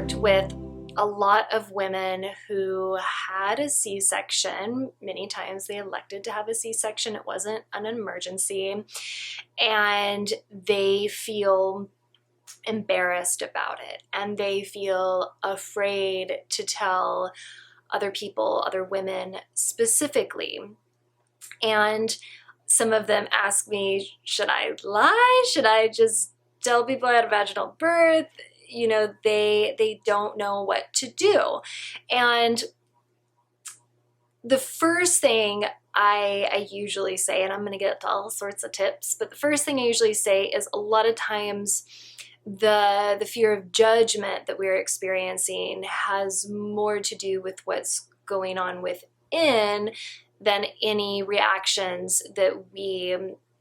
worked with a lot of women who had a C-section. Many times they elected to have a C-section. It wasn't an emergency. And they feel embarrassed about it. And they feel afraid to tell other people, other women specifically. And some of them ask me, should I lie? Should I just tell people I had a vaginal birth? You know, they don't know what to do. And the first thing I usually say, and I'm going to get to all sorts of tips, but the first thing I usually say is a lot of times the fear of judgment that we're experiencing has more to do with what's going on within than any reactions that we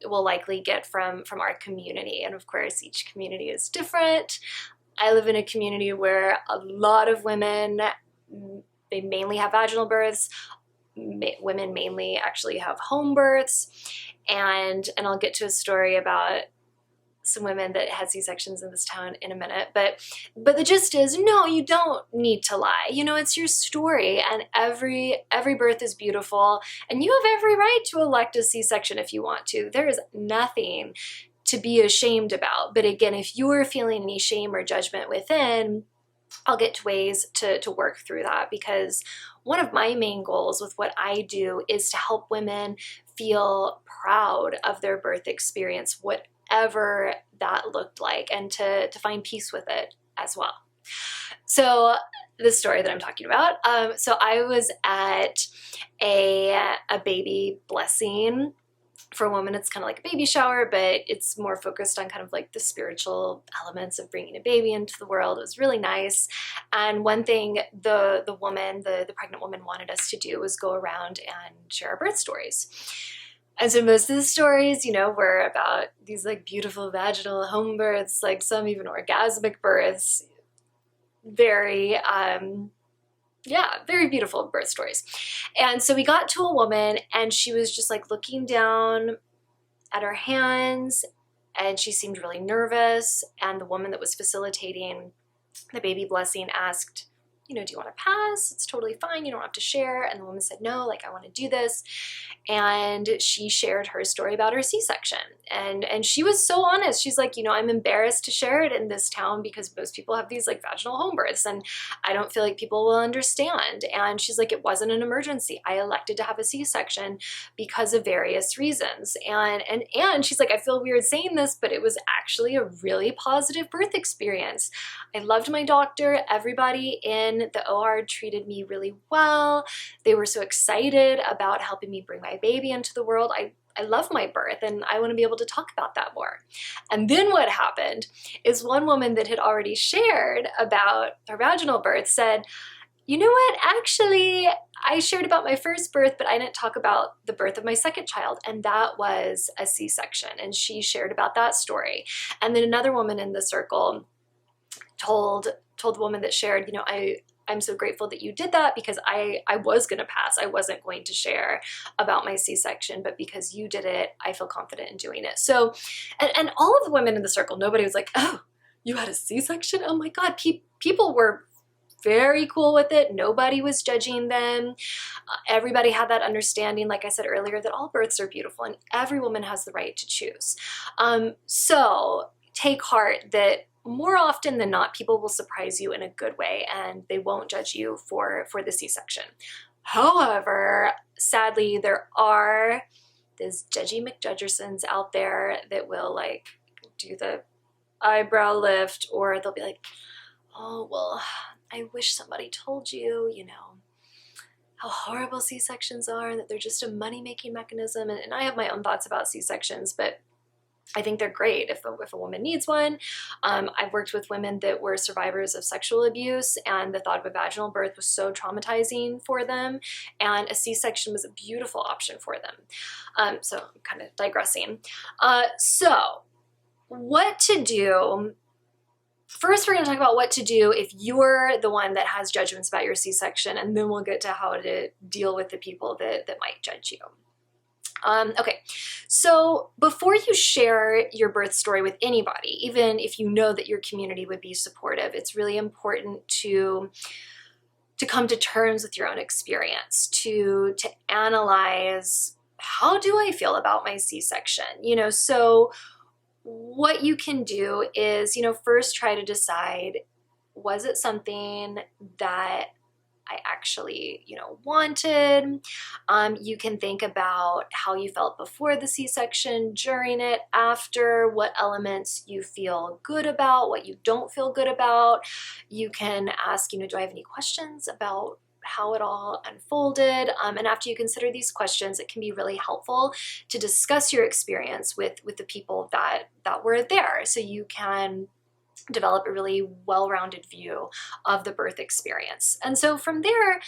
will likely get from our community. And of course, each community is different. I live in a community where a lot of women, they mainly have vaginal births. Women mainly actually have home births. And I'll get to a story about some women that had C-sections in this town in a minute. But the gist is, no, you don't need to lie. You know, it's your story, and every birth is beautiful, and you have every right to elect a C-section if you want to. There is nothing to be ashamed about. But again, if you're feeling any shame or judgment within, I'll get to ways to work through that, because one of my main goals with what I do is to help women feel proud of their birth experience, whatever that looked like, and to find peace with it as well. So the story that I'm talking about, so I was at a baby blessing. For a woman, it's kind of like a baby shower, but it's more focused on kind of like the spiritual elements of bringing a baby into the world. It was really nice. And one thing the pregnant woman wanted us to do was go around and share our birth stories. And so most of the stories, you know, were about these like beautiful vaginal home births, like some even orgasmic births. Very beautiful birth stories. And so we got to a woman, and she was just like looking down at her hands, and she seemed really nervous. And the woman that was facilitating the baby blessing asked, you know, do you want to pass? It's totally fine. You don't have to share. And the woman said, no, like I want to do this. And she shared her story about her C-section. And she was so honest. She's like, you know, I'm embarrassed to share it in this town because most people have these like vaginal home births, and I don't feel like people will understand. And she's like, it wasn't an emergency. I elected to have a C-section because of various reasons. And she's like, I feel weird saying this, but it was actually a really positive birth experience. I loved my doctor. Everybody in the OR treated me really well. They were so excited about helping me bring my baby into the world. I love my birth, and I want to be able to talk about that more. And then what happened is one woman that had already shared about her vaginal birth said, you know what, actually, I shared about my first birth, but I didn't talk about the birth of my second child, and that was a C-section. And she shared about that story. And then another woman in the circle told the woman that shared, you know, I'm so grateful that you did that, because I was going to pass. I wasn't going to share about my C-section, but because you did it, I feel confident in doing it. So, and all of the women in the circle, nobody was like, oh, you had a C-section? Oh my God. People were very cool with it. Nobody was judging them. Everybody had that understanding, like I said earlier, that all births are beautiful and every woman has the right to choose. So take heart that more often than not, people will surprise you in a good way, and they won't judge you for the C-section. However, sadly, there are these judgy McJudgersons out there that will like do the eyebrow lift, or they'll be like, oh, well, I wish somebody told you, you know, how horrible C-sections are, and that they're just a money-making mechanism. And I have my own thoughts about C-sections, but I think they're great if a woman needs one. I've worked with women that were survivors of sexual abuse, and the thought of a vaginal birth was so traumatizing for them, and a C-section was a beautiful option for them. So I'm kind of digressing. So what to do? First, we're going to talk about what to do if you're the one that has judgments about your C-section, and then we'll get to how to deal with the people that might judge you. Okay, so before you share your birth story with anybody, even if you know that your community would be supportive, it's really important to come to terms with your own experience, to analyze, how do I feel about my C-section? So what you can do is, first try to decide, was it something that I actually, wanted? You can think about how you felt before the C-section, during it, after, what elements you feel good about, what you don't feel good about. You can ask, do I have any questions about how it all unfolded? And after you consider these questions, it can be really helpful to discuss your experience with the people that were there, so you can develop a really well-rounded view of the birth experience. And so from there,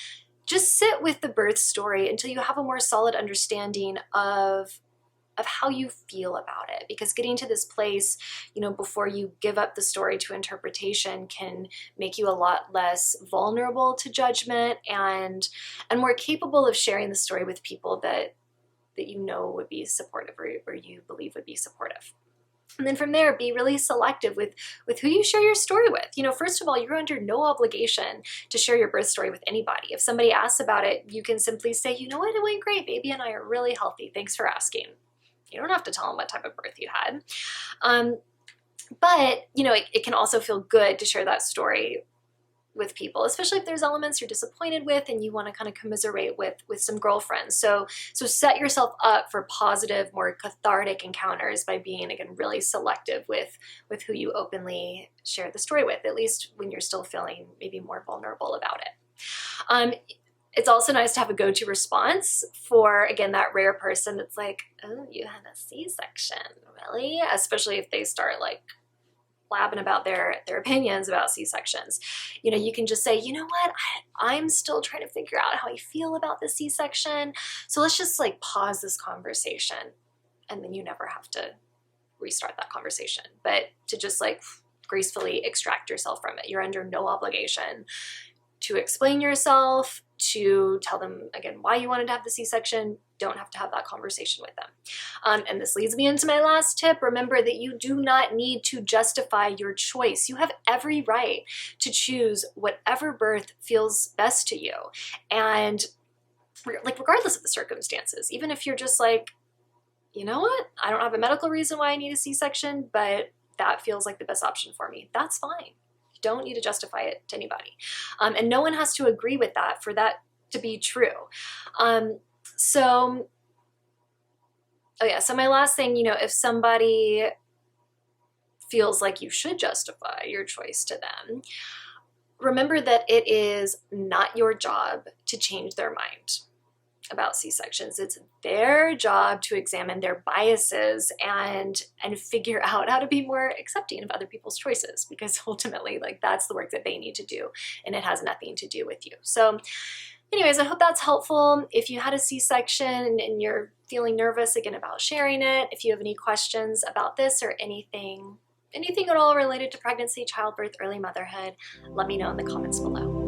just sit with the birth story until you have a more solid understanding of how you feel about it. Because getting to this place, before you give up the story to interpretation, can make you a lot less vulnerable to judgment and more capable of sharing the story with people that would be supportive, or you believe would be supportive. And then from there, be really selective with who you share your story with. First of all, you're under no obligation to share your birth story with anybody. If somebody asks about it, you can simply say, you know what, it went great. Baby and I are really healthy. Thanks for asking. You don't have to tell them what type of birth you had. But, it can also feel good to share that story with people, especially if there's elements you're disappointed with and you want to kind of commiserate with some girlfriends. So set yourself up for positive, more cathartic encounters by being, again, really selective with who you openly share the story with, at least when you're still feeling maybe more vulnerable about it. It's also nice to have a go-to response for, again, that rare person that's like, oh, you had a C-section, really? Especially if they start blabbing about their opinions about C-sections. You can just say, you know what, I'm still trying to figure out how I feel about the C-section, so let's just pause this conversation. And then you never have to restart that conversation, but to just gracefully extract yourself from it. You're under no obligation to explain yourself, to tell them, again, why you wanted to have the C-section. Don't have to have that conversation with them. And this leads me into my last tip. Remember that you do not need to justify your choice. You have every right to choose whatever birth feels best to you. And regardless of the circumstances, even if you're just you know what, I don't have a medical reason why I need a C-section, but that feels like the best option for me, that's fine. You don't need to justify it to anybody. And no one has to agree with that for that to be true. So my last thing, if somebody feels like you should justify your choice to them, remember that it is not your job to change their mind about C-sections. It's their job to examine their biases and figure out how to be more accepting of other people's choices, because ultimately, that's the work that they need to do, and it has nothing to do with you. So anyways, I hope that's helpful. If you had a C-section and you're feeling nervous, again, about sharing it, if you have any questions about this or anything at all related to pregnancy, childbirth, early motherhood, let me know in the comments below.